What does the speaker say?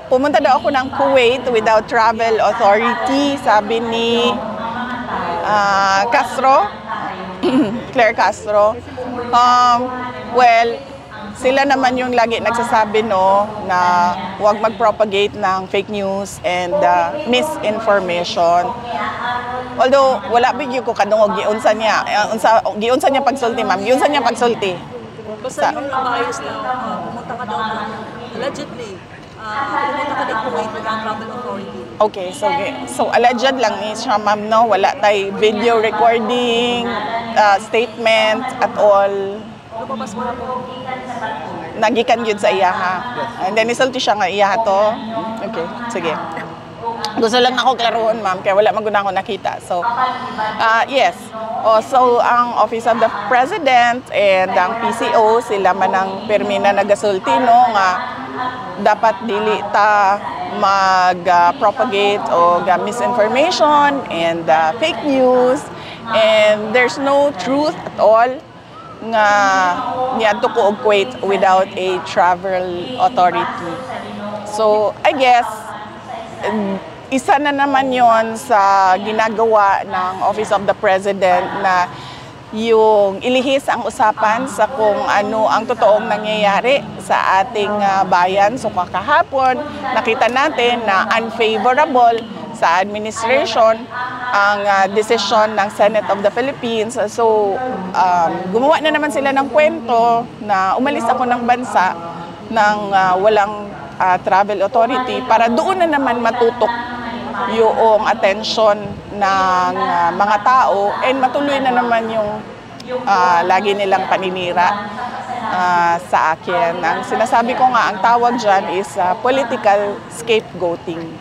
pumunta daw ako ng Kuwait without travel authority, sabi ni Castro, Claire Castro. Well, sila naman yung lagi nagsasabi na huwag mag-propagate ng fake news and misinformation. Although wala bigyo ko kadungog giunsa niya pagsulti, ma'am. Giunsa niya pagsulti. Basta yung nabayos na pumunta ka daw allegedly pumunta ka daw Kuwait without travel authority. Okay, so alleged lang ni siya, ma'am, no? Wala tay video recording, statement at all. Lumabas mo na po. Nagikan yun sa iya, ha? And then isulti siya nga iya to. Okay, sige. Gusto lang ako klaroon, ma'am, kaya wala maguna ako nakita. So, yes. So, ang Office of the President and ang PCO, sila man ang permi na nagasulti, no, nga dapat dili ta mag-propagate o misinformation and fake news. And there's no truth at all nga niadto ko og Kuwait without a travel authority. So, I guess, isa na naman yon sa ginagawa ng Office of the President na yung ilihis ang usapan sa kung ano ang totoong nangyayari sa ating bayan. So kahapon, nakita natin na unfavorable sa administration ang decision ng Senate of the Philippines. So gumawa na naman sila ng kwento na umalis ako ng bansa ng walang travel authority para doon na naman matutok yung attention ng mga tao and matuloy na naman yung lagi nilang paninira sa akin. Ang sinasabi ko nga, ang tawag dyan is political scapegoating.